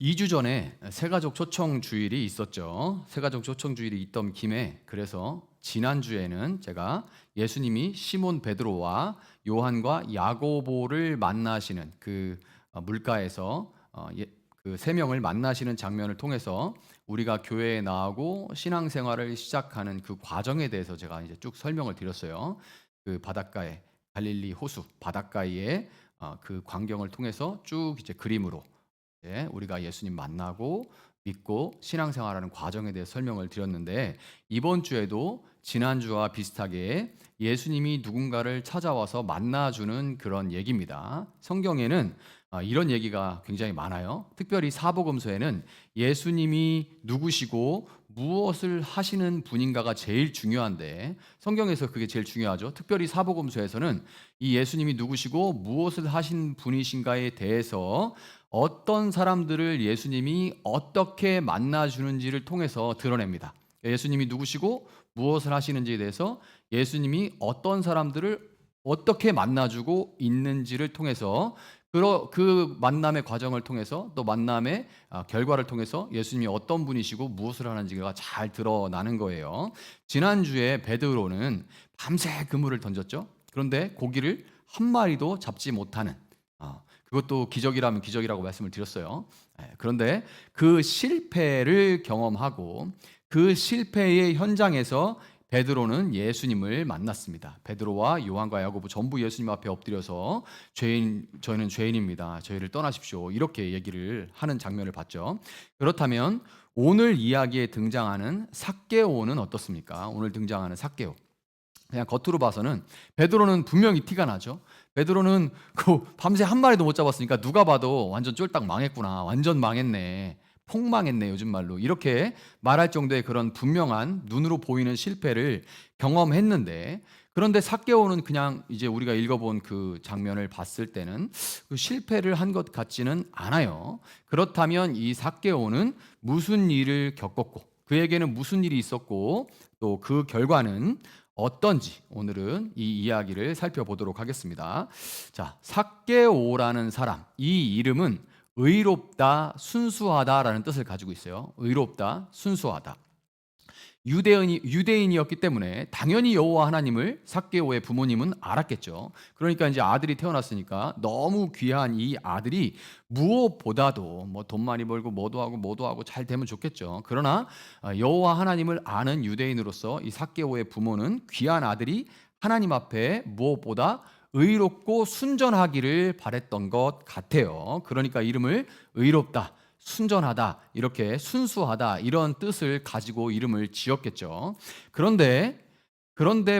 2주 전에 새가족 초청 주일이 있었죠. 새가족 초청 주일이 있던 김에 그래서 지난주에는 제가 예수님이 시몬 베드로와 요한과 야고보를 만나시는 그 물가에서 그 세 명을 만나시는 장면을 통해서 우리가 교회에 나오고 신앙생활을 시작하는 그 과정에 대해서 제가 이제 쭉 설명을 드렸어요. 그 바닷가에 갈릴리 호수 바닷가에 그 광경을 통해서 쭉 이제 그림으로 우리가 예수님 만나고 믿고 신앙생활하는 과정에 대해 설명을 드렸는데, 이번 주에도 지난주와 비슷하게 예수님이 누군가를 찾아와서 만나주는 그런 얘기입니다. 성경에는 이런 얘기가 굉장히 많아요. 특별히 사복음서에는 예수님이 누구시고 무엇을 하시는 분인가가 제일 중요한데, 성경에서 그게 제일 중요하죠. 특별히 사복음서에서는 이 예수님이 누구시고 무엇을 하신 분이신가에 대해서 어떤 사람들을 예수님이 어떻게 만나주는지를 통해서 드러냅니다. 예수님이 누구시고 무엇을 하시는지에 대해서 예수님이 어떤 사람들을 어떻게 만나주고 있는지를 통해서 그 만남의 과정을 통해서 또 만남의 결과를 통해서 예수님이 어떤 분이시고 무엇을 하는지가 잘 드러나는 거예요. 지난주에 베드로는 밤새 그물을 던졌죠. 그런데 고기를 한 마리도 잡지 못하는, 그것도 기적이라면 기적이라고 말씀을 드렸어요. 그런데 그 실패를 경험하고 그 실패의 현장에서 베드로는 예수님을 만났습니다. 베드로와 요한과 야고보 전부 예수님 앞에 엎드려서 저희는 죄인입니다. 저희를 떠나십시오. 이렇게 얘기를 하는 장면을 봤죠. 그렇다면 오늘 이야기에 등장하는 삭개오는 어떻습니까? 오늘 등장하는 삭개오. 그냥 겉으로 봐서는 베드로는 분명히 티가 나죠. 베드로는 그 밤새 한 마리도 못 잡았으니까 누가 봐도 완전 쫄딱 망했구나, 완전 망했네, 폭망했네, 요즘 말로 이렇게 말할 정도의 그런 분명한 눈으로 보이는 실패를 경험했는데, 그런데 삭개오는 그냥 이제 우리가 읽어본 그 장면을 봤을 때는 그 실패를 한 것 같지는 않아요. 그렇다면 이 삭개오는 무슨 일을 겪었고 그에게는 무슨 일이 있었고 또 그 결과는 어떤지 오늘은 이 이야기를 살펴보도록 하겠습니다. 자, 삭개오라는 사람, 이 이름은 의롭다, 순수하다라는 뜻을 가지고 있어요. 의롭다, 순수하다. 유대인이었기 때문에 당연히 여호와 하나님을 삭개오의 부모님은 알았겠죠. 그러니까 이제 아들이 태어났으니까 너무 귀한 이 아들이 무엇보다도 뭐 돈 많이 벌고 뭐도 하고 잘 되면 좋겠죠. 그러나 여호와 하나님을 아는 유대인으로서 이 삭개오의 부모는 귀한 아들이 하나님 앞에 무엇보다 의롭고 순전하기를 바랬던 것 같아요. 그러니까 이름을 의롭다, 순전하다, 이렇게 순수하다 이런 뜻을 가지고 이름을 지었겠죠. 그런데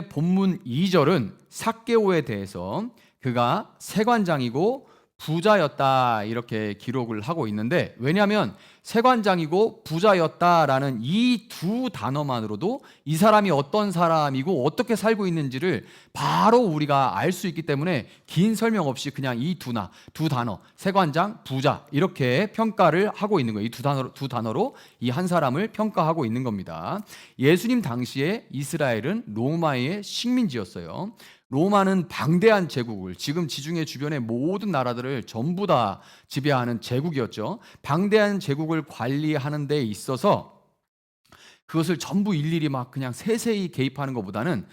본문 2절은 삭개오에 대해서 그가 세관장이고 부자였다 이렇게 기록을 하고 있는데, 왜냐하면 세관장이고 부자였다라는 이 두 단어만으로도 이 사람이 어떤 사람이고 어떻게 살고 있는지를 바로 우리가 알 수 있기 때문에 긴 설명 없이 그냥 이 두 단어 세관장, 부자 이렇게 평가를 하고 있는 거예요. 이 두 단어로 이 한 사람을 평가하고 있는 겁니다. 예수님 당시에 이스라엘은 로마의 식민지였어요. 로마는 방대한 제국을, 지금 지중해 주변의 모든 나라들을 전부 다 지배하는 제국이었죠. 방대한 제국을 관리하는 데 있어서 그것을 전부 일일이 막 그냥 세세히 개입하는 것보다는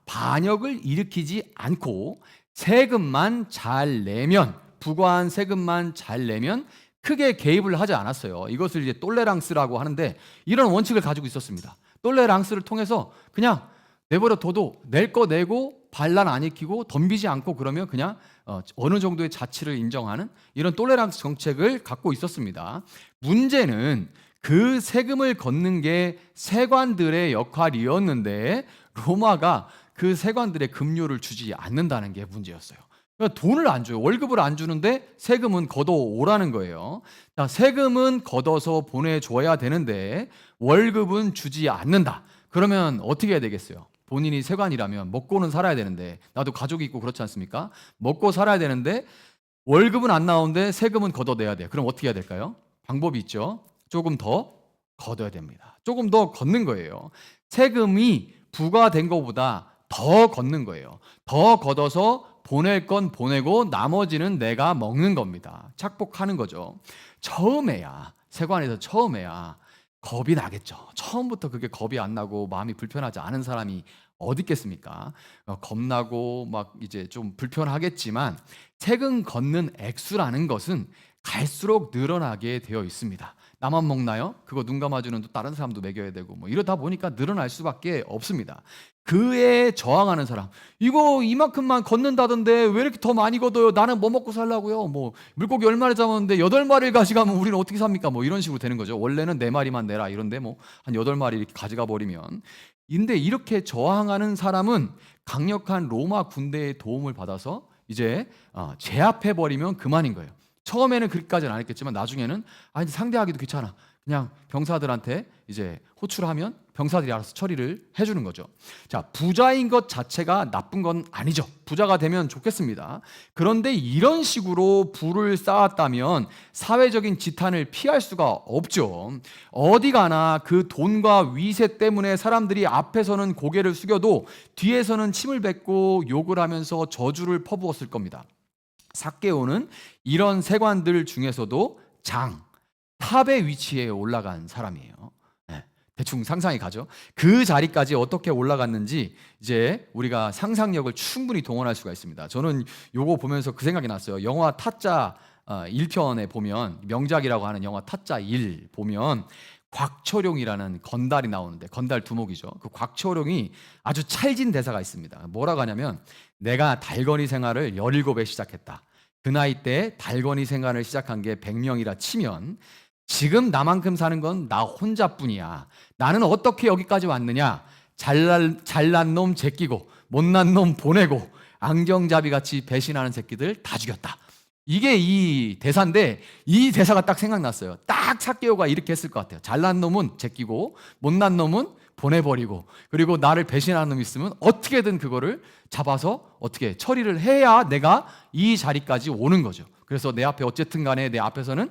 반역을 일으키지 않고 세금만 잘 내면, 부과한 세금만 잘 내면 크게 개입을 하지 않았어요. 이것을 이제 똘레랑스라고 하는데, 이런 원칙을 가지고 있었습니다. 똘레랑스를 통해서 그냥 내버려 둬도 낼 거 내고 반란 안 익히고 덤비지 않고 그러면 그냥 어느 정도의 자치를 인정하는 이런 똘레랑스 정책을 갖고 있었습니다. 문제는 그 세금을 걷는 게 세관들의 역할이었는데 로마가 그 세관들의 급료를 주지 않는다는 게 문제였어요. 그러니까 돈을 안 줘요. 월급을 안 주는데 세금은 걷어오라는 거예요. 자, 세금은 걷어서 보내줘야 되는데 월급은 주지 않는다. 그러면 어떻게 해야 되겠어요? 본인이 세관이라면 먹고는 살아야 되는데, 나도 가족이 있고 그렇지 않습니까? 먹고 살아야 되는데 월급은 안 나오는데 세금은 걷어내야 돼. 그럼 어떻게 해야 될까요? 방법이 있죠. 조금 더 걷어야 됩니다. 조금 더 걷는 거예요. 세금이 부과된 것보다 더 걷는 거예요. 더 걷어서 보낼 건 보내고 나머지는 내가 먹는 겁니다. 착복하는 거죠. 세관에서 처음에야 겁이 나겠죠. 처음부터 그게 겁이 안 나고 마음이 불편하지 않은 사람이 어디 있겠습니까? 겁나고 막 이제 좀 불편하겠지만 세금 걷는 액수라는 것은 갈수록 늘어나게 되어 있습니다. 나만 먹나요? 그거 눈 감아주는 또 다른 사람도 먹여야 되고 뭐 이러다 보니까 늘어날 수밖에 없습니다. 그에 저항하는 사람, 이거 이만큼만 걷는다던데 왜 이렇게 더 많이 걷어요? 나는 뭐 먹고 살라고요? 뭐 물고기 10마리 잡았는데 8마리를 가져가면 우리는 어떻게 삽니까? 뭐 이런 식으로 되는 거죠. 원래는 4마리만 내라 이런데 뭐 한 8마리 이렇게 가져가 버리면. 근데 이렇게 저항하는 사람은 강력한 로마 군대의 도움을 받아서 이제 제압해 버리면 그만인 거예요. 처음에는 그렇게까지는 안 했겠지만 나중에는 이제 상대하기도 귀찮아. 그냥 병사들한테 이제 호출하면 병사들이 알아서 처리를 해주는 거죠. 자, 부자인 것 자체가 나쁜 건 아니죠. 부자가 되면 좋겠습니다. 그런데 이런 식으로 부를 쌓았다면 사회적인 지탄을 피할 수가 없죠. 어디 가나 그 돈과 위세 때문에 사람들이 앞에서는 고개를 숙여도 뒤에서는 침을 뱉고 욕을 하면서 저주를 퍼부었을 겁니다. 삭개오는 이런 세관들 중에서도 탑의 위치에 올라간 사람이에요. 네, 대충 상상이 가죠. 그 자리까지 어떻게 올라갔는지 이제 우리가 상상력을 충분히 동원할 수가 있습니다. 저는 요거 보면서 그 생각이 났어요. 영화 타짜 1편에 보면, 명작이라고 하는 영화 타짜 1 보면 곽초룡이라는 건달이 나오는데, 건달 두목이죠. 그 곽초룡이 아주 찰진 대사가 있습니다. 뭐라고 하냐면, 내가 달거니 생활을 17에 시작했다. 그 나이 때 달거니 생활을 시작한 게 100명이라 치면 지금 나만큼 사는 건 나 혼자뿐이야. 나는 어떻게 여기까지 왔느냐? 잘난 놈 제끼고 못난 놈 보내고 앙정잡이같이 배신하는 새끼들 다 죽였다. 이게 이 대사인데, 이 대사가 딱 생각났어요. 딱 삭개오가 이렇게 했을 것 같아요. 잘난 놈은 제끼고 못난 놈은 보내버리고, 그리고 나를 배신하는 놈이 있으면 어떻게든 그거를 잡아서 어떻게 처리를 해야 내가 이 자리까지 오는 거죠. 그래서 내 앞에 어쨌든 간에 내 앞에서는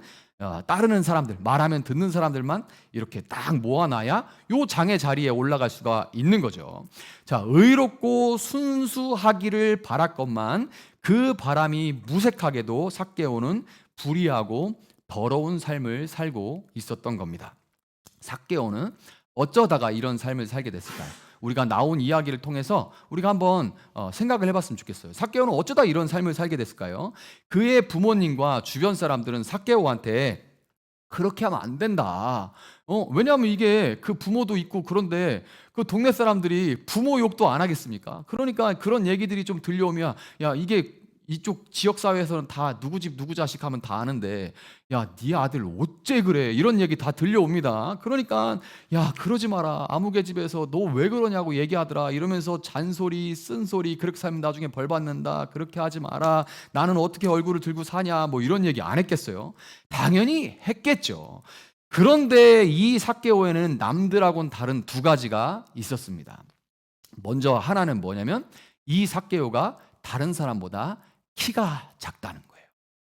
따르는 사람들, 말하면 듣는 사람들만 이렇게 딱 모아놔야 요 장의 자리에 올라갈 수가 있는 거죠. 자, 의롭고 순수하기를 바랐건만 그 바람이 무색하게도 삭개오는 불의하고 더러운 삶을 살고 있었던 겁니다. 삭개오는 어쩌다가 이런 삶을 살게 됐을까요? 우리가 나온 이야기를 통해서 우리가 한번 생각을 해봤으면 좋겠어요. 삭개오는 어쩌다 이런 삶을 살게 됐을까요? 그의 부모님과 주변 사람들은 삭개오한테 그렇게 하면 안 된다. 왜냐하면 이게 그 부모도 있고, 그런데 그 동네 사람들이 부모 욕도 안 하겠습니까? 그러니까 그런 얘기들이 좀 들려오면, 야, 이게 이쪽 지역 사회에서는 다 누구 집 누구 자식 하면 다 아는데, 야, 네 아들 어째 그래, 이런 얘기 다 들려옵니다. 그러니까 야, 그러지 마라, 아무개 집에서 너 왜 그러냐고 얘기하더라 이러면서 잔소리 쓴소리, 그렇게 살면 나중에 벌 받는다, 그렇게 하지 마라, 나는 어떻게 얼굴을 들고 사냐, 뭐 이런 얘기 안 했겠어요? 당연히 했겠죠. 그런데 이 삭개오에는 남들하고는 다른 두 가지가 있었습니다. 먼저 하나는 뭐냐면, 이 삭개오가 다른 사람보다 키가 작다는 거예요.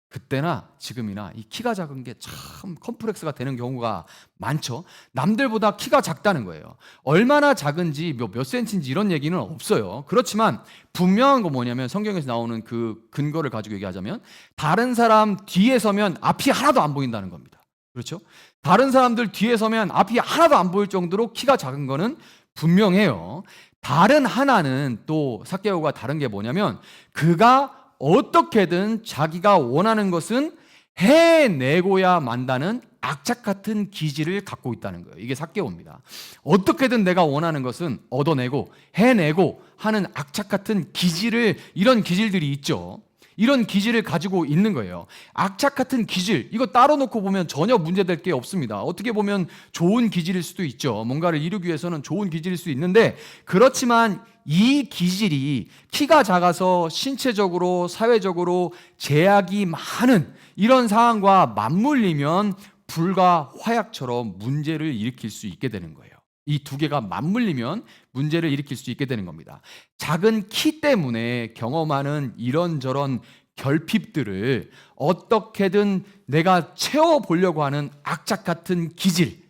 그때나 지금이나 이 키가 작은 게 참 컴플렉스가 되는 경우가 많죠. 남들보다 키가 작다는 거예요. 얼마나 작은지 몇 센치인지 이런 얘기는 없어요. 그렇지만 분명한 거 뭐냐면, 성경에서 나오는 그 근거를 가지고 얘기하자면, 다른 사람 뒤에 서면 앞이 하나도 안 보인다는 겁니다. 그렇죠? 다른 사람들 뒤에 서면 앞이 하나도 안 보일 정도로 키가 작은 거는 분명해요. 다른 하나는, 또 삭개오가 다른 게 뭐냐면, 그가 어떻게든 자기가 원하는 것은 해내고야 만다는 악착 같은 기질을 갖고 있다는 거예요. 이게 삭개오입니다. 어떻게든 내가 원하는 것은 얻어내고 해내고 하는 악착 같은 기질을, 이런 기질들이 있죠. 이런 기질을 가지고 있는 거예요. 악착 같은 기질, 이거 따로 놓고 보면 전혀 문제될 게 없습니다. 어떻게 보면 좋은 기질일 수도 있죠. 뭔가를 이루기 위해서는 좋은 기질일 수 있는데, 그렇지만 이 기질이 키가 작아서 신체적으로 사회적으로 제약이 많은 이런 상황과 맞물리면 불과 화약처럼 문제를 일으킬 수 있게 되는 거예요. 이 두 개가 맞물리면 문제를 일으킬 수 있게 되는 겁니다. 작은 키 때문에 경험하는 이런저런 결핍들을 어떻게든 내가 채워보려고 하는 악착 같은 기질,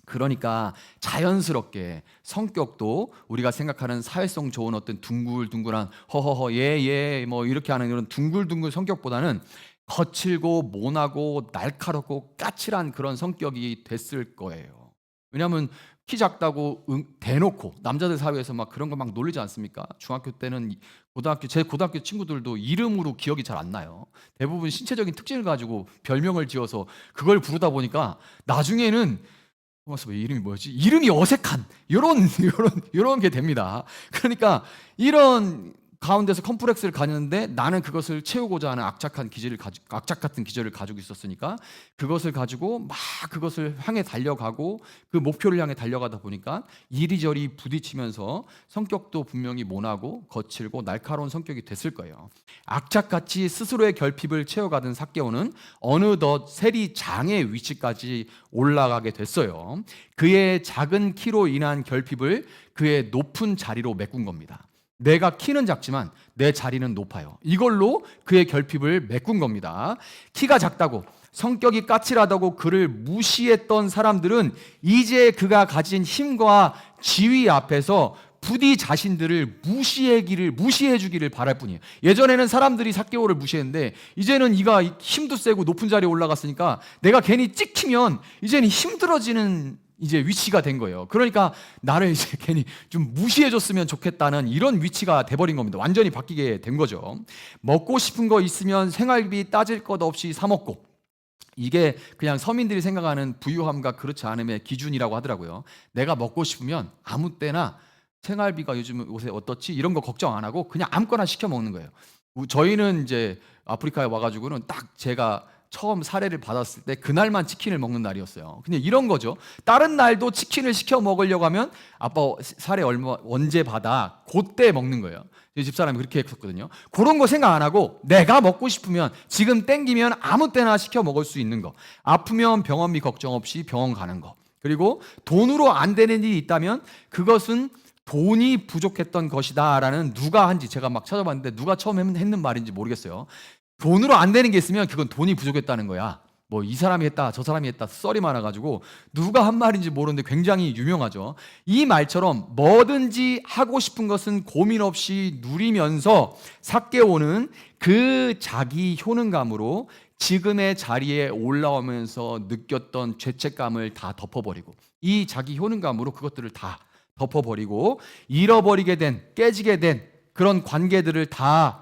그러니까 자연스럽게 성격도 우리가 생각하는 사회성 좋은 어떤 둥글둥글한 허허허 예예 뭐 이렇게 하는 그런 둥글둥글 성격보다는 거칠고 모나고 날카롭고 까칠한 그런 성격이 됐을 거예요. 왜냐하면 키 작다고 대놓고 남자들 사회에서 막 그런 거 막 놀리지 않습니까? 중학교 때는 제 고등학교 친구들도 이름으로 기억이 잘 안 나요. 대부분 신체적인 특징을 가지고 별명을 지어서 그걸 부르다 보니까 나중에는 이름이 뭐였지? 이름이 어색한 이런 게 됩니다. 그러니까 이런 가운데서 컴플렉스를 가졌는데 나는 그것을 채우고자 하는 악착 같은 기질을 가지고 있었으니까 그것을 가지고 막 그것을 향해 달려가고 그 목표를 향해 달려가다 보니까 이리저리 부딪히면서 성격도 분명히 모나고 거칠고 날카로운 성격이 됐을 거예요. 악착같이 스스로의 결핍을 채워가던 삭개오는 어느덧 세리장의 위치까지 올라가게 됐어요. 그의 작은 키로 인한 결핍을 그의 높은 자리로 메꾼 겁니다. 내가 키는 작지만 내 자리는 높아요. 이걸로 그의 결핍을 메꾼 겁니다. 키가 작다고 성격이 까칠하다고 그를 무시했던 사람들은 이제 그가 가진 힘과 지위 앞에서 부디 자신들을 무시해 주기를 바랄 뿐이에요. 예전에는 사람들이 삭개오를 무시했는데 이제는 이가 힘도 세고 높은 자리에 올라갔으니까 내가 괜히 찍히면 이제는 힘들어지는 이제 위치가 된 거예요. 그러니까 나를 이제 괜히 좀 무시해줬으면 좋겠다는 이런 위치가 돼버린 겁니다. 완전히 바뀌게 된 거죠. 먹고 싶은 거 있으면 생활비 따질 것 없이 사 먹고, 이게 그냥 서민들이 생각하는 부유함과 그렇지 않음의 기준이라고 하더라고요. 내가 먹고 싶으면 아무 때나 생활비가 요즘 요새 어떻지 이런 거 걱정 안 하고 그냥 아무거나 시켜 먹는 거예요. 저희는 이제 아프리카에 와가지고는 딱 제가 처음 사례를 받았을 때 그날만 치킨을 먹는 날이었어요. 그냥 이런 거죠. 다른 날도 치킨을 시켜 먹으려고 하면 아빠 사례 언제 받아? 그때 먹는 거예요. 집사람이 그렇게 했었거든요. 그런 거 생각 안 하고 내가 먹고 싶으면 지금 땡기면 아무 때나 시켜 먹을 수 있는 거. 아프면 병원비 걱정 없이 병원 가는 거. 그리고 돈으로 안 되는 일이 있다면 그것은 돈이 부족했던 것이다 라는 누가 한지 제가 막 찾아봤는데 누가 처음 했는 말인지 모르겠어요. 돈으로 안 되는 게 있으면 그건 돈이 부족했다는 거야. 뭐 이 사람이 했다 저 사람이 했다 썰이 많아가지고 누가 한 말인지 모르는데 굉장히 유명하죠. 이 말처럼 뭐든지 하고 싶은 것은 고민 없이 누리면서 삭개오는 그 자기 효능감으로 지금의 자리에 올라오면서 느꼈던 죄책감을 다 덮어버리고 이 자기 효능감으로 그것들을 다 덮어버리고 잃어버리게 된 깨지게 된 그런 관계들을 다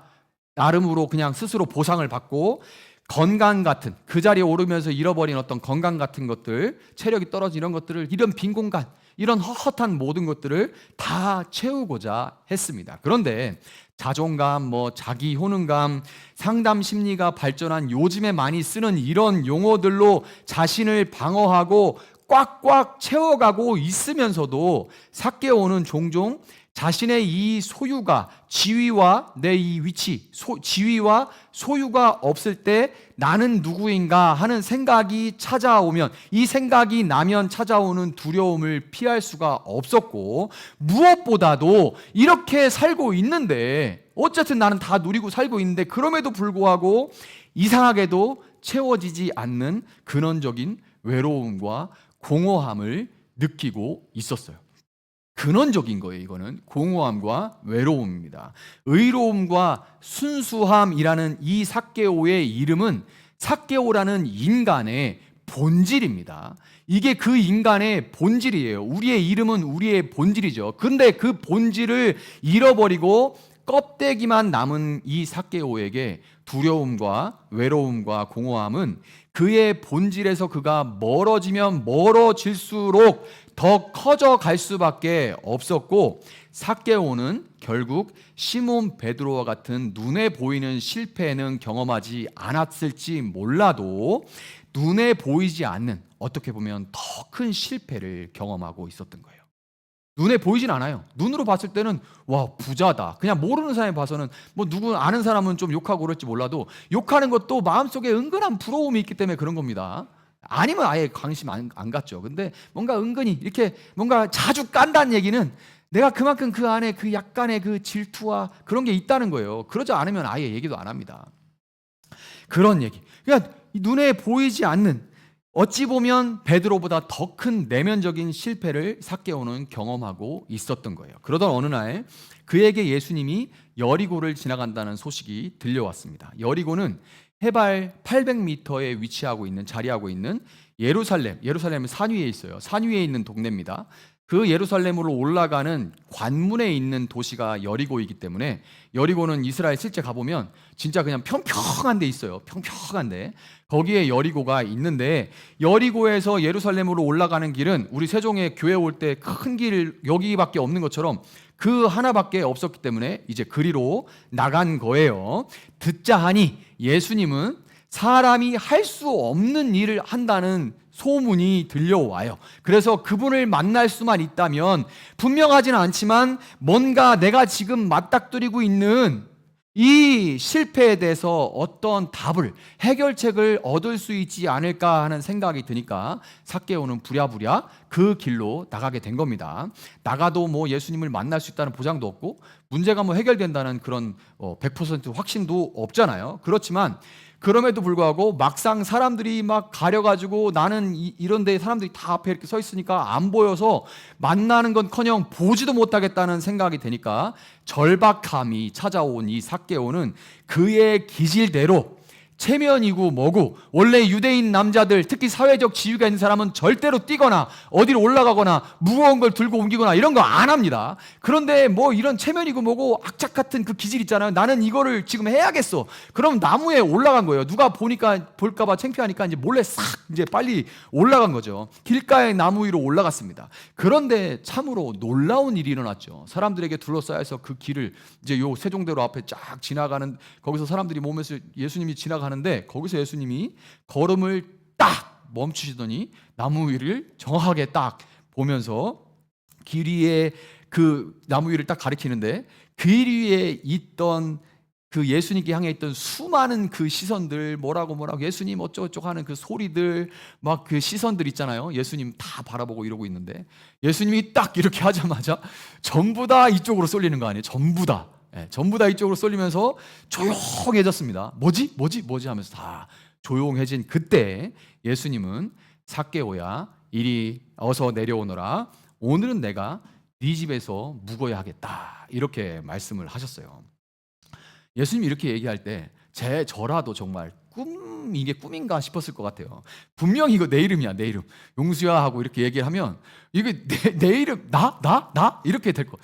나름으로 그냥 스스로 보상을 받고 건강 같은 그 자리에 오르면서 잃어버린 어떤 건강 같은 것들, 체력이 떨어진 이런 것들을, 이런 빈 공간, 이런 헛헛한 모든 것들을 다 채우고자 했습니다. 그런데 자존감, 자기 효능감, 상담 심리가 발전한 요즘에 많이 쓰는 이런 용어들로 자신을 방어하고 꽉꽉 채워가고 있으면서도 삭개오는 종종 자신의 이 소유가 지위와 내 이 위치, 지위와 소유가 없을 때 나는 누구인가 하는 생각이 찾아오면 이 생각이 나면 찾아오는 두려움을 피할 수가 없었고 무엇보다도 이렇게 살고 있는데 어쨌든 나는 다 누리고 살고 있는데 그럼에도 불구하고 이상하게도 채워지지 않는 근원적인 외로움과 공허함을 느끼고 있었어요. 근원적인 거예요. 이거는 공허함과 외로움입니다. 의로움과 순수함이라는 이 삭개오의 이름은 삭개오라는 인간의 본질입니다. 이게 그 인간의 본질이에요. 우리의 이름은 우리의 본질이죠. 근데 그 본질을 잃어버리고 껍데기만 남은 이 삭개오에게 두려움과 외로움과 공허함은 그의 본질에서 그가 멀어지면 멀어질수록 더 커져 갈 수밖에 없었고 삭개오는 결국 시몬 베드로와 같은 눈에 보이는 실패는 경험하지 않았을지 몰라도 눈에 보이지 않는 어떻게 보면 더 큰 실패를 경험하고 있었던 거예요. 눈에 보이진 않아요. 눈으로 봤을 때는 와 부자다. 그냥 모르는 사람이 봐서는 누구 아는 사람은 좀 욕하고 그럴지 몰라도 욕하는 것도 마음속에 은근한 부러움이 있기 때문에 그런 겁니다. 아니면 아예 관심 안 갖죠. 근데 뭔가 은근히 이렇게 뭔가 자주 깐다는 얘기는 내가 그만큼 그 안에 그 약간의 그 질투와 그런 게 있다는 거예요. 그러지 않으면 아예 얘기도 안 합니다. 그런 얘기. 그러니까 눈에 보이지 않는 어찌 보면 베드로보다 더 큰 내면적인 실패를 삭개오는 경험하고 있었던 거예요. 그러던 어느 날 그에게 예수님이 여리고를 지나간다는 소식이 들려왔습니다. 여리고는 해발 800m에 위치하고 있는 자리하고 있는 예루살렘은 산 위에 있어요. 산 위에 있는 동네입니다. 그 예루살렘으로 올라가는 관문에 있는 도시가 여리고이기 때문에 여리고는 이스라엘 실제 가보면 진짜 그냥 평평한 데 있어요. 평평한 데. 거기에 여리고가 있는데 여리고에서 예루살렘으로 올라가는 길은 우리 세종에 교회 올 때 큰 길 여기밖에 없는 것처럼 그 하나밖에 없었기 때문에 이제 그리로 나간 거예요. 듣자 하니 예수님은 사람이 할 수 없는 일을 한다는 소문이 들려와요. 그래서 그분을 만날 수만 있다면 분명하지는 않지만 뭔가 내가 지금 맞닥뜨리고 있는 이 실패에 대해서 어떤 답을, 해결책을 얻을 수 있지 않을까 하는 생각이 드니까 삭개오는 부랴부랴 그 길로 나가게 된 겁니다. 나가도 뭐 예수님을 만날 수 있다는 보장도 없고 문제가 뭐 해결된다는 그런 100% 확신도 없잖아요. 그렇지만 그럼에도 불구하고 막상 사람들이 막 가려가지고 나는 이런 데 사람들이 다 앞에 이렇게 서 있으니까 안 보여서 만나는 건커녕 보지도 못하겠다는 생각이 되니까 절박함이 찾아온 이 삭개오는 그의 기질대로 체면이고 뭐고 원래 유대인 남자들 특히 사회적 지위가 있는 사람은 절대로 뛰거나 어디로 올라가거나 무거운 걸 들고 옮기거나 이런 거 안 합니다. 그런데 뭐 이런 체면이고 뭐고 악착 같은 그 기질 있잖아요. 나는 이거를 지금 해야겠어. 그럼 나무에 올라간 거예요. 누가 볼까봐 창피하니까 이제 몰래 싹 이제 빨리 올라간 거죠. 길가의 나무 위로 올라갔습니다. 그런데 참으로 놀라운 일이 일어났죠. 사람들에게 둘러싸여서 그 길을 이제 요 세종대로 앞에 쫙 지나가는 거기서 사람들이 모면서 예수님이 지나가는데 거기서 예수님이 걸음을 딱 멈추시더니 나무 위를 정확하게 딱 보면서 길 위에 그 나무 위를 딱 가리키는데 길 위에 있던 그 예수님께 향해 있던 수많은 그 시선들 뭐라고 예수님 어쩌고저쩌고 하는 그 소리들 막 그 시선들 있잖아요. 예수님 다 바라보고 이러고 있는데 예수님이 딱 이렇게 하자마자 전부 다 이쪽으로 쏠리는 거 아니에요? 전부 다. 전부 다 이쪽으로 쏠리면서 조용해졌습니다. 뭐지 하면서 다 조용해진 그때 예수님은 삭개오야 이리 어서 내려오너라. 오늘은 내가 네 집에서 묵어야 하겠다. 이렇게 말씀을 하셨어요. 예수님이 이렇게 얘기할 때 저라도 정말 이게 꿈인가 싶었을 것 같아요. 분명히 이거 내 이름이야, 내 이름. 용수야 하고 이렇게 얘기를 하면 이게 내 이름, 나? 이렇게 될 거.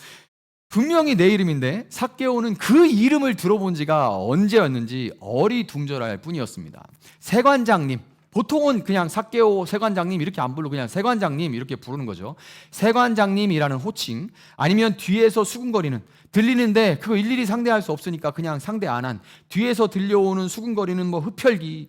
분명히 내 이름인데 삭개오는 그 이름을 들어본 지가 언제였는지 어리둥절할 뿐이었습니다. 세관장님, 보통은 그냥 삭개오 세관장님 이렇게 안 부르고 그냥 세관장님 이렇게 부르는 거죠. 세관장님이라는 호칭, 아니면 뒤에서 수군거리는, 들리는데 그거 일일이 상대할 수 없으니까 그냥 상대 안 한, 뒤에서 들려오는 수군거리는 뭐 흡혈귀,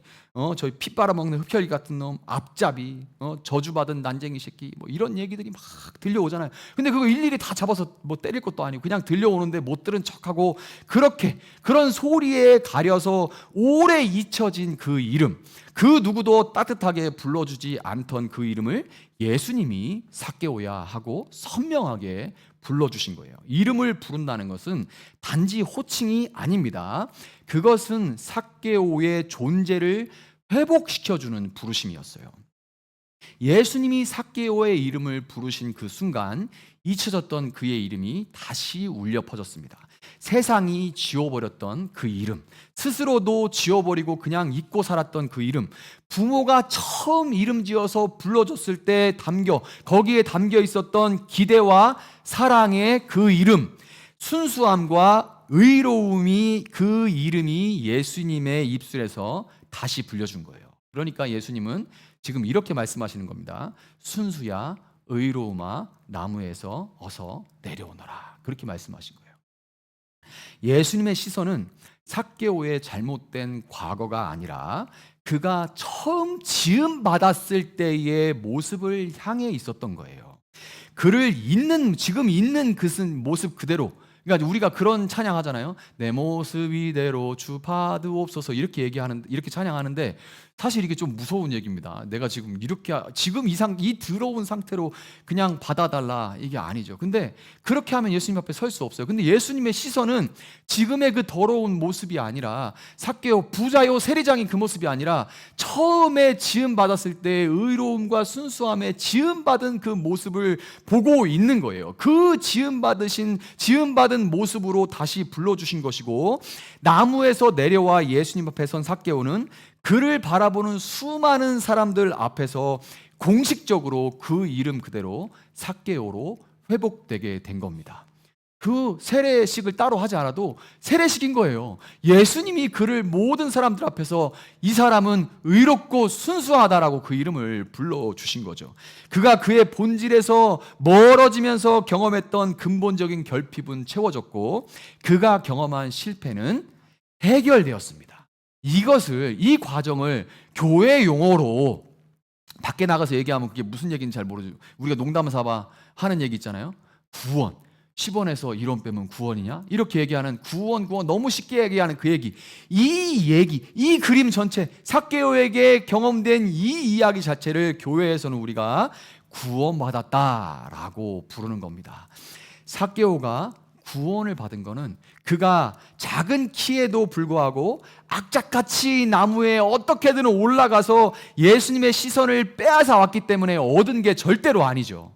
저희 피 빨아먹는 흡혈귀 같은 놈, 앞잡이, 저주받은 난쟁이 새끼, 뭐 이런 얘기들이 막 들려오잖아요. 근데 그거 일일이 다 잡아서 뭐 때릴 것도 아니고 그냥 들려오는데 못 들은 척하고 그렇게 그런 소리에 가려서 오래 잊혀진 그 이름, 그 누구도 따뜻하게 불러주지 않던 그 이름을 예수님이 삭개오야 하고 선명하게 불러주신 거예요. 이름을 부른다는 것은 단지 호칭이 아닙니다. 그것은 삭개오의 존재를 회복시켜주는 부르심이었어요. 예수님이 삭개오의 이름을 부르신 그 순간 잊혀졌던 그의 이름이 다시 울려 퍼졌습니다. 세상이 지워버렸던 그 이름, 스스로도 지워버리고 그냥 잊고 살았던 그 이름, 부모가 처음 이름 지어서 불러줬을 때 거기에 담겨 있었던 기대와 사랑의 그 이름, 순수함과 의로움이 그 이름이 예수님의 입술에서 다시 불려준 거예요. 그러니까 예수님은 지금 이렇게 말씀하시는 겁니다. 순수야, 의로움아, 나무에서 어서 내려오너라. 그렇게 말씀하신 거예요. 예수님의 시선은 삭개오의 잘못된 과거가 아니라 그가 처음 지음 받았을 때의 모습을 향해 있었던 거예요. 그를 지금 있는 그 모습 그대로, 그러니까 우리가 그런 찬양하잖아요. 내 모습 이대로 주 받으옵소서 이렇게 찬양하는데 사실 이게 좀 무서운 얘기입니다. 내가 지금 이렇게 지금 이 더러운 상태로 그냥 받아달라, 이게 아니죠. 근데 그렇게 하면 예수님 앞에 설 수 없어요. 근데 예수님의 시선은 지금의 그 더러운 모습이 아니라, 삭개오 부자요 세리장인 그 모습이 아니라 처음에 지음 받았을 때 의로움과 순수함에 지음 받은 그 모습을 보고 있는 거예요. 그 지음 받은 모습으로 다시 불러주신 것이고, 나무에서 내려와 예수님 앞에 선 삭개오는 그를 바라보는 수많은 사람들 앞에서 공식적으로 그 이름 그대로 삭개오로 회복되게 된 겁니다. 그 세례식을 따로 하지 않아도 세례식인 거예요. 예수님이 그를 모든 사람들 앞에서 이 사람은 의롭고 순수하다라고 그 이름을 불러주신 거죠. 그가 그의 본질에서 멀어지면서 경험했던 근본적인 결핍은 채워졌고, 그가 경험한 실패는 해결되었습니다. 이 과정을 교회 용어로 밖에 나가서 얘기하면 그게 무슨 얘기인지 잘 모르죠. 우리가 농담 삼아 하는 얘기 있잖아요. 구원. 10원에서 1원 빼면 구원이냐? 이렇게 얘기하는 구원 너무 쉽게 얘기하는 그 얘기. 이 그림 전체, 삭개오에게 경험된 이 이야기 자체를 교회에서는 우리가 구원받았다라고 부르는 겁니다. 삭개오가 구원을 받은 거는 그가 작은 키에도 불구하고 악착같이 나무에 어떻게든 올라가서 예수님의 시선을 빼앗아 왔기 때문에 얻은 게 절대로 아니죠.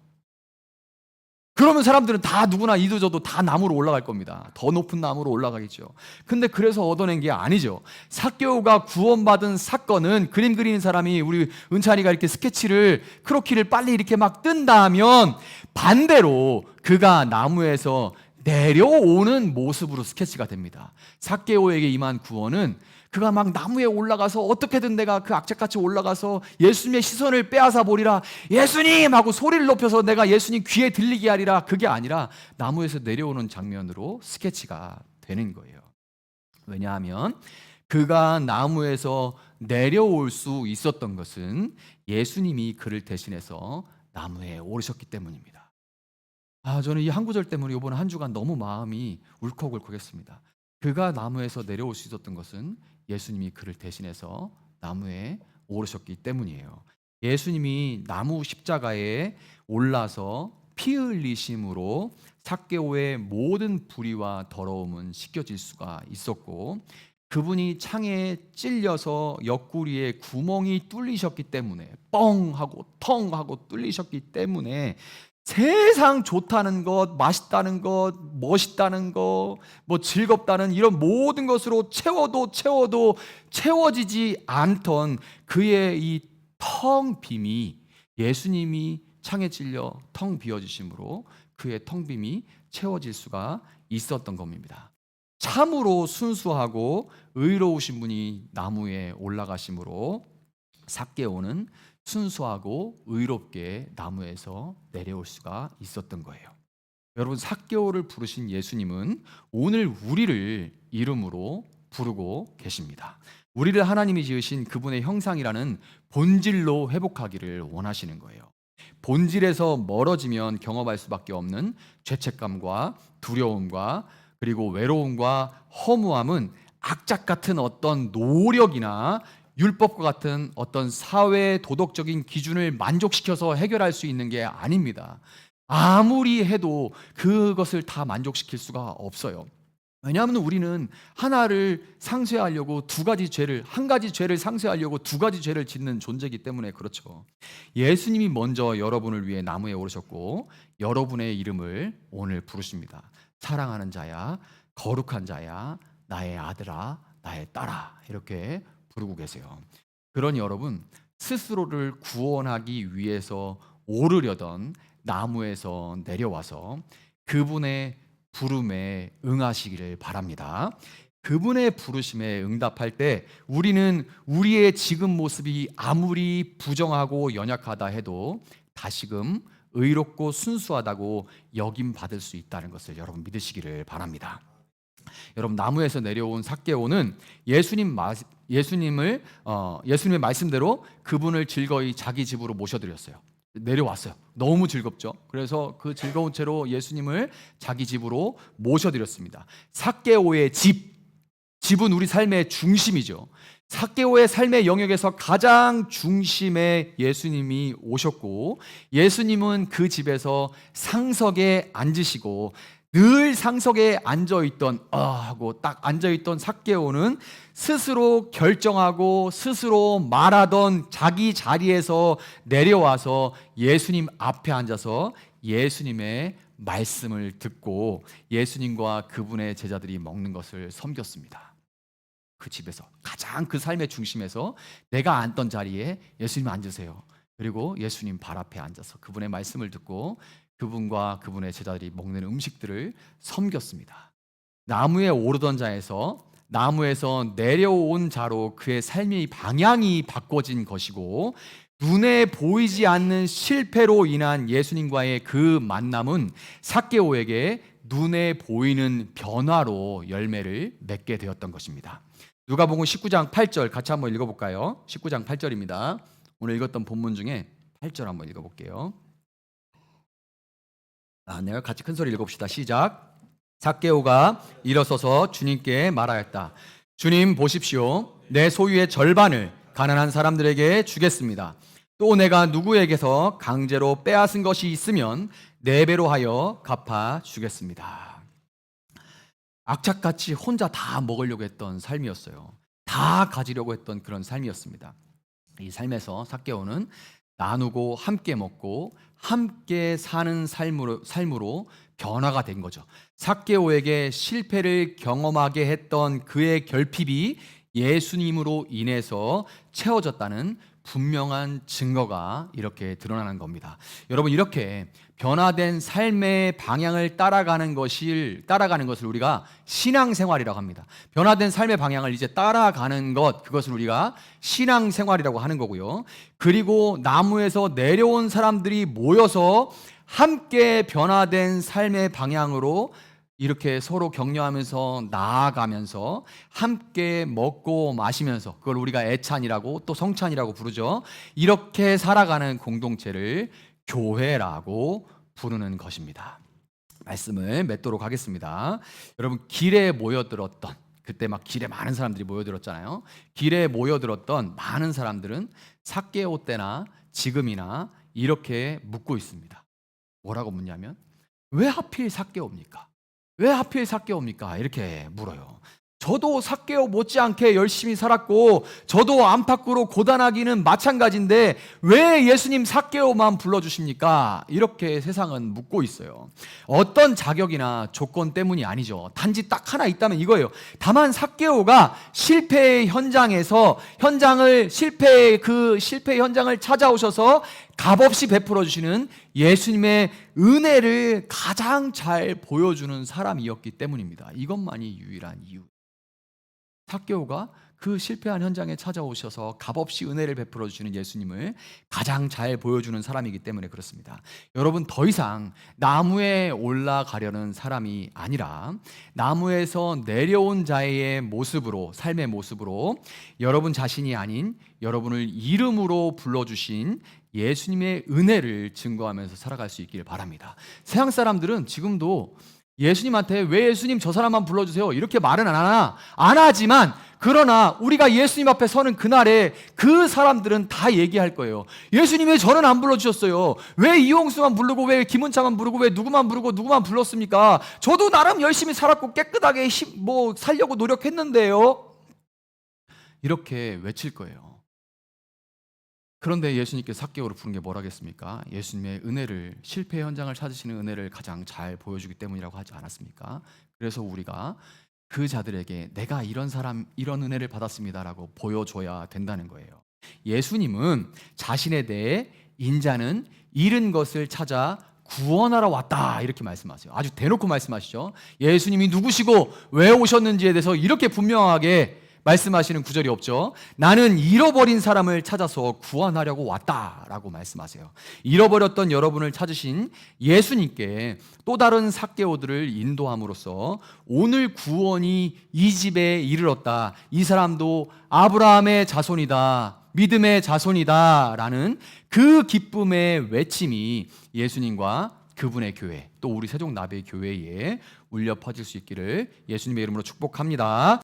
그러면 사람들은 다 누구나 이도저도 다 나무로 올라갈 겁니다. 더 높은 나무로 올라가겠죠. 근데 그래서 얻어낸 게 아니죠. 삭개오가 구원받은 사건은, 그림 그리는 사람이 우리 은찬이가 이렇게 스케치를 크로키를 빨리 이렇게 막 뜬다면 반대로 그가 나무에서 내려오는 모습으로 스케치가 됩니다. 삭개오에게 임한 구원은 그가 막 나무에 올라가서 어떻게든 내가 그 악착같이 올라가서 예수님의 시선을 빼앗아 보리라, 예수님! 하고 소리를 높여서 내가 예수님 귀에 들리게 하리라, 그게 아니라 나무에서 내려오는 장면으로 스케치가 되는 거예요. 왜냐하면 그가 나무에서 내려올 수 있었던 것은 예수님이 그를 대신해서 나무에 오르셨기 때문입니다. 저는 이 한 구절 때문에 이번 한 주간 너무 마음이 울컥울컥했습니다. 그가 나무에서 내려올 수 있었던 것은 예수님이 그를 대신해서 나무에 오르셨기 때문이에요. 예수님이 나무 십자가에 올라서 피 흘리심으로 삭개오의 모든 불의와 더러움은 씻겨질 수가 있었고, 그분이 창에 찔려서 옆구리에 구멍이 뚫리셨기 때문에, 뻥 하고 텅 하고 뚫리셨기 때문에 세상 좋다는 것, 맛있다는 것, 멋있다는 것, 뭐 즐겁다는 이런 모든 것으로 채워도 채워지지 않던 그의 이 텅 빔이, 예수님이 창에 찔려 텅 비어지심으로 그의 텅 빔이 채워질 수가 있었던 겁니다. 참으로 순수하고 의로우신 분이 나무에 올라가심으로 삭개오는 순수하고 의롭게 나무에서 내려올 수가 있었던 거예요. 여러분, 삭개오를 부르신 예수님은 오늘 우리를 이름으로 부르고 계십니다. 우리를 하나님이 지으신 그분의 형상이라는 본질로 회복하기를 원하시는 거예요. 본질에서 멀어지면 경험할 수밖에 없는 죄책감과 두려움과 그리고 외로움과 허무함은 악착 같은 어떤 노력이나 율법과 같은 어떤 사회 도덕적인 기준을 만족시켜서 해결할 수 있는 게 아닙니다. 아무리 해도 그것을 다 만족시킬 수가 없어요. 왜냐하면 우리는 하나를 상쇄하려고 한 가지 죄를 상쇄하려고 두 가지 죄를 짓는 존재이기 때문에 그렇죠. 예수님이 먼저 여러분을 위해 나무에 오르셨고 여러분의 이름을 오늘 부르십니다. 사랑하는 자야, 거룩한 자야, 나의 아들아, 나의 딸아, 이렇게 부르고 계세요. 그러니 여러분, 스스로를 구원하기 위해서 오르려던 나무에서 내려와서 그분의 부름에 응하시기를 바랍니다. 그분의 부르심에 응답할 때 우리는 우리의 지금 모습이 아무리 부정하고 연약하다 해도 다시금 의롭고 순수하다고 여김받을 수 있다는 것을 여러분 믿으시기를 바랍니다. 여러분, 나무에서 내려온 삭개오는 예수님의 말씀대로 그분을 즐거이 자기 집으로 모셔드렸어요. 내려왔어요. 너무 즐겁죠. 그래서 그 즐거운 채로 예수님을 자기 집으로 모셔드렸습니다. 삭개오의 집은 우리 삶의 중심이죠. 삭개오의 삶의 영역에서 가장 중심에 예수님이 오셨고, 예수님은 그 집에서 상석에 앉으시고, 늘 상석에 앉아있던 하고 딱 앉아있던 삭개오는 스스로 결정하고 스스로 말하던 자기 자리에서 내려와서 예수님 앞에 앉아서 예수님의 말씀을 듣고 예수님과 그분의 제자들이 먹는 것을 섬겼습니다. 그 집에서 가장 그 삶의 중심에서 내가 앉던 자리에 예수님 앉으세요. 그리고 예수님 발 앞에 앉아서 그분의 말씀을 듣고 그분과 그분의 제자들이 먹는 음식들을 섬겼습니다. 나무에 오르던 자에서 나무에서 내려온 자로 그의 삶의 방향이 바꿔진 것이고, 눈에 보이지 않는 실패로 인한 예수님과의 그 만남은 삭개오에게 눈에 보이는 변화로 열매를 맺게 되었던 것입니다. 누가복음 19장 8절 같이 한번 읽어볼까요? 19장 8절입니다. 오늘 읽었던 본문 중에 8절 한번 읽어볼게요. 내가 같이 큰 소리 읽어봅시다. 시작. 삭개오가 일어서서 주님께 말하였다. 주님 보십시오. 내 소유의 절반을 가난한 사람들에게 주겠습니다. 또 내가 누구에게서 강제로 빼앗은 것이 있으면 4배로 하여 갚아 주겠습니다. 악착같이 혼자 다 먹으려고 했던 삶이었어요. 다 가지려고 했던 그런 삶이었습니다. 이 삶에서 삭개오는 나누고 함께 먹고 함께 사는 삶으로 변화가 된 거죠. 삭개오에게 실패를 경험하게 했던 그의 결핍이 예수님으로 인해서 채워졌다는 분명한 증거가 이렇게 드러나는 겁니다. 여러분, 이렇게 변화된 삶의 방향을 따라가는 것을 우리가 신앙생활이라고 합니다. 변화된 삶의 방향을 이제 따라가는 것, 그것을 우리가 신앙생활이라고 하는 거고요. 그리고 나무에서 내려온 사람들이 모여서 함께 변화된 삶의 방향으로 이렇게 서로 격려하면서 나아가면서 함께 먹고 마시면서, 그걸 우리가 애찬이라고 또 성찬이라고 부르죠. 이렇게 살아가는 공동체를 교회라고 부르는 것입니다. 말씀을 맺도록 하겠습니다. 여러분, 길에 모여들었던, 그때 막 길에 많은 사람들이 모여들었잖아요. 길에 모여들었던 많은 사람들은 삭개오 때나 지금이나 이렇게 묻고 있습니다. 뭐라고 묻냐면, 왜 하필 삭개오입니까? 왜 하필 삭개오입니까? 이렇게 물어요. 저도 삭개오 못지않게 열심히 살았고 저도 안팎으로 고단하기는 마찬가지인데 왜 예수님 삭개오만 불러주십니까? 이렇게 세상은 묻고 있어요. 어떤 자격이나 조건 때문이 아니죠. 단지 딱 하나 있다면 이거예요. 다만 삭개오가 실패의 현장에서 실패의 현장을 찾아오셔서 값없이 베풀어 주시는 예수님의 은혜를 가장 잘 보여주는 사람이었기 때문입니다. 이것만이 유일한 이유. 삭개오가 그 실패한 현장에 찾아오셔서 값없이 은혜를 베풀어 주시는 예수님을 가장 잘 보여주는 사람이기 때문에 그렇습니다. 여러분, 더 이상 나무에 올라가려는 사람이 아니라 나무에서 내려온 자의 모습으로, 삶의 모습으로 여러분 자신이 아닌 여러분을 이름으로 불러주신 예수님의 은혜를 증거하면서 살아갈 수 있기를 바랍니다. 세상 사람들은 지금도 예수님한테 왜 예수님 저 사람만 불러주세요 이렇게 말은 안 하지만, 그러나 우리가 예수님 앞에 서는 그날에 그 사람들은 다 얘기할 거예요. 예수님 왜 저는 안 불러주셨어요? 왜 이홍수만 부르고 왜 김은창만 부르고 왜 누구만 부르고 누구만 불렀습니까? 저도 나름 열심히 살았고 깨끗하게 살려고 노력했는데요. 이렇게 외칠 거예요. 그런데 예수님께 삭개오를 부른 게 뭐라겠습니까? 예수님의 은혜를, 실패 현장을 찾으시는 은혜를 가장 잘 보여주기 때문이라고 하지 않았습니까? 그래서 우리가 그 자들에게 내가 이런 은혜를 받았습니다라고 보여줘야 된다는 거예요. 예수님은 자신에 대해 인자는 잃은 것을 찾아 구원하러 왔다 이렇게 말씀하세요. 아주 대놓고 말씀하시죠. 예수님이 누구시고 왜 오셨는지에 대해서 이렇게 분명하게 말씀하시는 구절이 없죠. 나는 잃어버린 사람을 찾아서 구원하려고 왔다라고 말씀하세요. 잃어버렸던 여러분을 찾으신 예수님께 또 다른 삭개오들을 인도함으로써 오늘 구원이 이 집에 이르렀다, 이 사람도 아브라함의 자손이다, 믿음의 자손이다 라는 그 기쁨의 외침이 예수님과 그분의 교회, 또 우리 세종나베 교회에 울려 퍼질 수 있기를 예수님의 이름으로 축복합니다.